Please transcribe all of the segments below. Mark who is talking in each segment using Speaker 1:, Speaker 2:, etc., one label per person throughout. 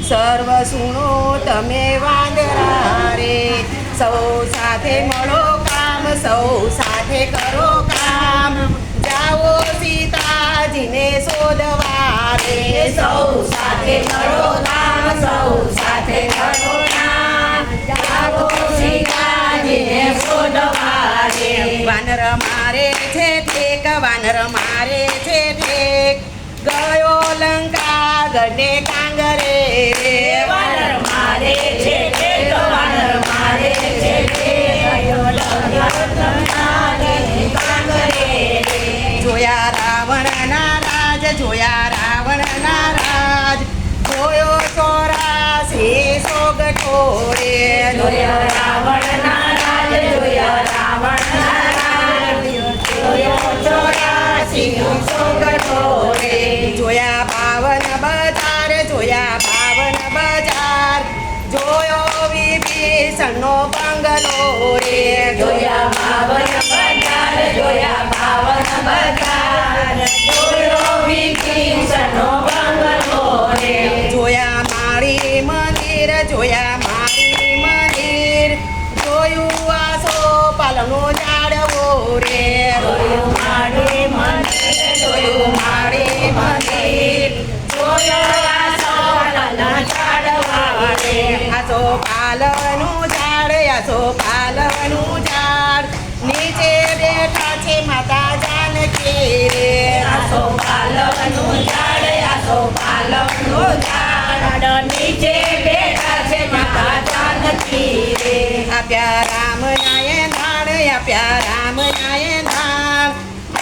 Speaker 1: સર્વ સુણો તમે વાંદરા રે, સૌ સાથે મળો કામ, સૌ સાથે કરો કામ, જાઓ સીતાજીને શોધવા રે,
Speaker 2: સૌ સાથે કરો કામ, સૌ સાથે કરો કામ, જાઓ સીતાજીને શોધવા રે.
Speaker 1: વાનર મારે છે ઠેક, વાનર મારે છે ઠેક, ગયો લંકા ગઢે કાંગરે રે,
Speaker 2: વાનર મારે છે ઠેક, વાનર મારે છે ઠેક, ગયો લંકા ગઢે કાંગરે રે.
Speaker 1: જોયા રાવણના રાજ, જોયા રાવણના રાજ, જોયો 84 સોગઠો રે,
Speaker 2: જોયો રાવણના રાજ, જોયો રાવણના રાજ, જોયો 84 સોગઠો રે.
Speaker 1: જોયા 52 બજાર, જોયા 52 બજાર, જોયો વિભીષણનો બંગલો રે,
Speaker 2: જોયા 52 બજાર, જોયા 52 બજાર, જોયો વિભીષણનો બંગલો રે.
Speaker 1: જોયા મારી મંદિર, જોયા મારી મંદિર, જોયું આસોપાલવનો ઝાડવો રે,
Speaker 2: જોયું મારી મંદિર, જોયું મારી મંદિર, જોયો આસોપાલવના ઝાડવા રે.
Speaker 1: આસોપાલવનું ઝાડ, આસોપાલવનું ઝાડ, નીચે બેઠા છે માતા જાનકી રે,
Speaker 2: આસોપાલવનું ઝાડ, આસોપાલવનું ઝાડ, નીચે બેઠા છે માતા જાનકી રે.
Speaker 1: આપ્યા રામનાએ ધાન, આપ્યા રામનાએ ધાન,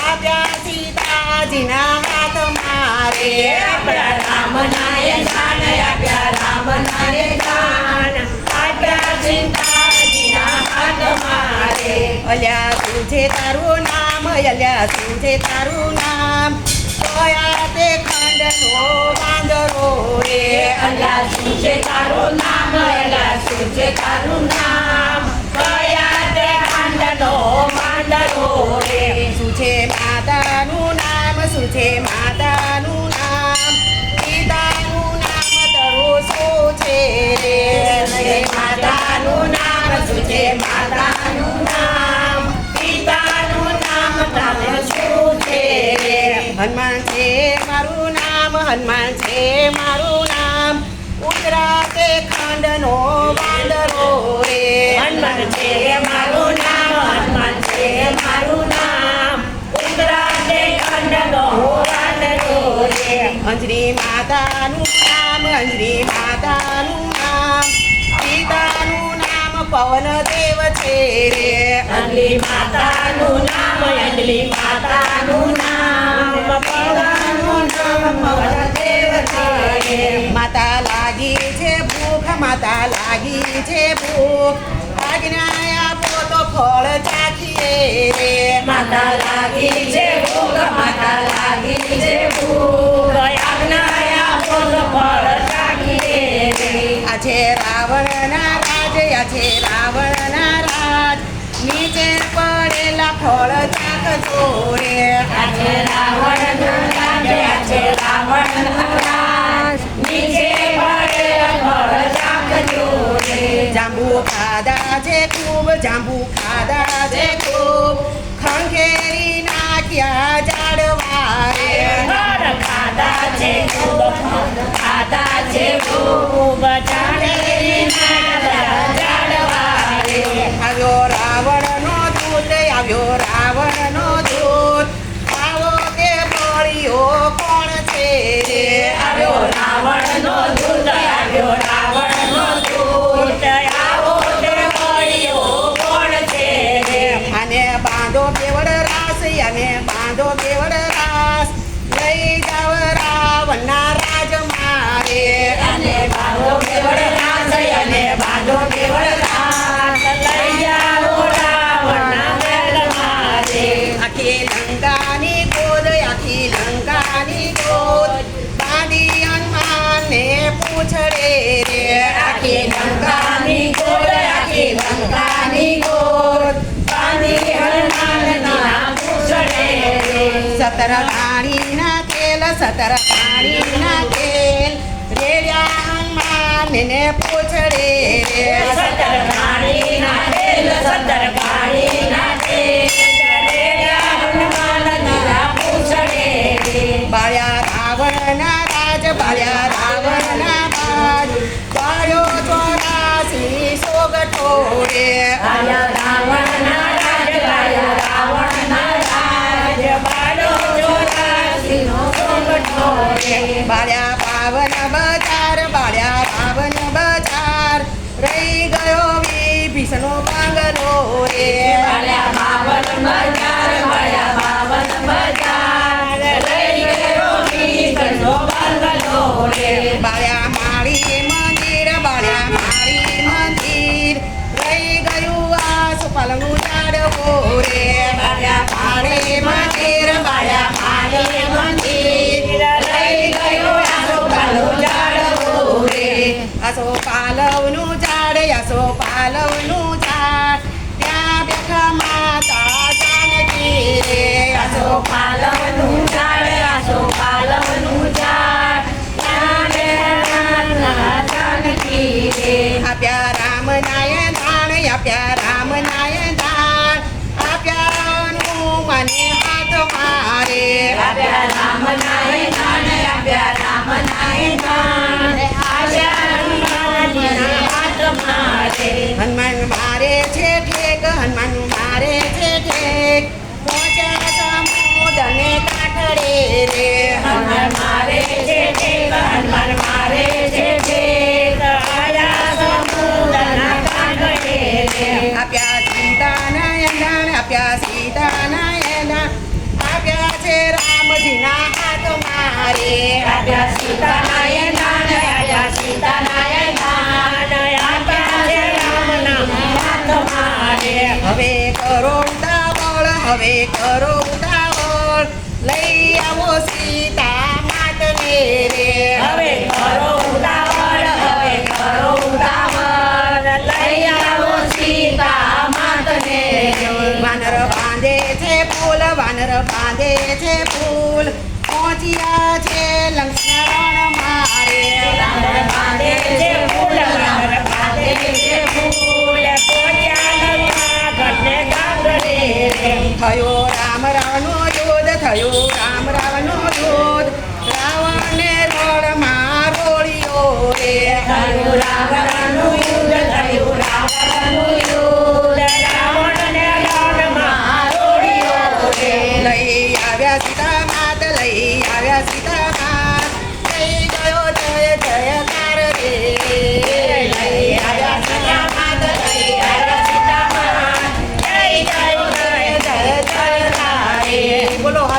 Speaker 1: આપ્યા સીતાજીના હાથમાં રે,
Speaker 2: આપણા રામનાએ દાન, આપ્યા રામનાએ દાન, આપ્યા સીતાજીના હાથમાં રે.
Speaker 1: અલ્યા શું છે તારું નામ, અલ્યા શું છે તારું નામ, કયા તે ખંડનો વાંદરો રે,
Speaker 2: અલ્લા શું છે તારું નામ, અલ્લા શું છે તારું નામ, કયા તે ખાંડનો વાંદરો રે.
Speaker 1: શું છે માતાનું નામ, શું છે માતાનું નામ, પિતાનું નામ તારું શું છે રે,
Speaker 2: માતાનું નામ શું છે, માતાનું નામ, પિતાનું નામ તારું શું છે રે.
Speaker 1: હનુમાન છે મારું નામ, હનુમાન છે મારું નામ, ઉતરાતે ખંડનો વાંદરો રે,
Speaker 2: હનુમાન છે મારું નામ, હનુમાન છે મારું નામ, ઉતરાતે ખંડનો વાંદરો રે.
Speaker 1: અંજની માતાનું નામ, અંજની માતાનું નામ, પિતાનું નામ પવનદેવ છે રે,
Speaker 2: અંજલી માતાનું નામ, અંજલી માતાનું નામ, પવનનું નામ પવનદેવ છે રે.
Speaker 1: માતા લાગી છે ભૂખ, માતા લાગી છે ભૂખ, આજ્ઞા આપો તો ફળ ચાખીએ રે,
Speaker 2: માતા લાગી છે ભૂખ, માતા લાગી છે ભૂખ, આજ્ઞા આપો તો ફળ ચાખીએ રે.
Speaker 1: આ છે રાવણના રાજ, આ છે રાવણના રાજ, નીચે પડેલા ફળ ચાખજો રે,
Speaker 2: આજે રાવણનું રાજ, આજે રાવણનું રાજ, નીચે પડેલા ફળ ચાખજો રે.
Speaker 1: જાંબુ ખાધા છે ખૂબ, જાંબુ ખાધા છે ખૂબ, ખંખેરી નાખ્યા ઝાડવા રે,
Speaker 2: ફળ ખાધા છે ખૂબ, ખાધા છે ખૂબ, ઝાડવા રે.
Speaker 1: આવ્યો રાવણનો દૂત, આવ્યો રાવણનો દૂત, આવો તે બળિયો કોણ છે રે,
Speaker 2: આવ્યો રાવણનો દૂત, આવ્યો રાવણનો દૂત, આવો તે બળિયો કોણ છે રે.
Speaker 1: આને બાંધો કેવળ રાસ, આને બાંધો કેવળ રાસ, લઈ જાવ રાવણના રાજ મારે,
Speaker 2: અને બાંધો કેવળ રાસ, અને બાંધો કેવળ રાસ, લઈ જાઓ રાવણના મહેલમાં રે.
Speaker 1: આખી લંકાની ગોદ, આખી લંકાની ગોદ, બાંધી હનુમાનને પૂછડે રે,
Speaker 2: આખી લંકાની ગોળ, આખી લંકાની ગોળ, બાંધી હનુમાનના પૂછડે રે.
Speaker 1: 17 પાણીના તેલ, 17 પાણીના તેલ, રેડ્યા હનુમાન ને પૂછડે રે
Speaker 2: સતર ગાડીના તેલ સતર ગાડીના તેલ રેડા હનુમાન દીરા પૂછડે રે
Speaker 1: બાળ્યા રાવણના રાજ બાળ્યા રાવણના બાજ બાળ્યો 84 સોગઠો રે
Speaker 2: આયા રાવણના રાજ આયા રાવણના રાજ બાળો 84 નો સોગઠો રે
Speaker 1: બાળ્યા પાવન બજાર બાળ્યા પાવન બજાર રહી ગયો વિભીષણનો બંગલો રે
Speaker 2: બાળ્યા બાવન બજાર બાળ્યા બાવન બજાર રહી ગયો વિભીષણનો બંગલો રે
Speaker 1: બાળ્યા માળી મંદિર બાળ્યા માળી મંદિર રહી ગયું આસોપાલવનું ઝાડવું રે
Speaker 2: બાળ્યા
Speaker 1: માળી મંદિર બાળ્યા માળી મંદિર
Speaker 2: રહી ગયો આસોપાલવનું ઝાડવું રે
Speaker 1: આસોપાલવનું ઝાડ આસોપાલવનું ઝાડ ત્યાં બેઠા માતા જાનકી રે
Speaker 2: આસોપાલવનું ઝાડ આસોપાલવનું ઝાડ ત્યાં બેઠા જાનકી રે
Speaker 1: આપ્યા રામ નાયણ દાણ આપ્યા રામ નાયણ દાણ આપ્યા હનુમાને હાથ મારે
Speaker 2: આપ્યા રામ નાય દાન આપ્યા રામ નાય દાન આપ્યા હનુમાનજીના હાથ મારે
Speaker 1: હનુમાન મારે છે ઠેક હનુમાન મારે છે ઠેક પહોંચ્યા સમુદ્રને કાંઠે રે
Speaker 2: હનુમાન મારે છે ઠેક હનુમાન મારે છે ઠેક આયા સમુદ્રના કાંઠે રે
Speaker 1: આપ્યા સીતાનાયણ દાણ આપ્યા સીતાનાયણ દાણ આપ્યા છે રામજીના હાથ મારે
Speaker 2: આપ્યા સીતાનાય દાન આપ્યા સીતાનાય દાન આપ્યા છે રામના હાથ મારે
Speaker 1: હવે કરો ઉતાવળ લઈ આવો સીતા માટને રે
Speaker 2: હવે કરો ઉતાવળ લઈ આવો સીતા માતને
Speaker 1: વાનર બાંધે છે ફૂલ વાનર બાંધે છે ફૂલ પહોંચ્યા છે લંકરણ મારે
Speaker 2: વાનર બાંધે છે ફૂલ વાનર બાંધે છે ફૂલ પોચ્યા લંકા ઘટને ગાંગરે
Speaker 1: થયો રામ રાવણનો યુદ્ધ થયો રામ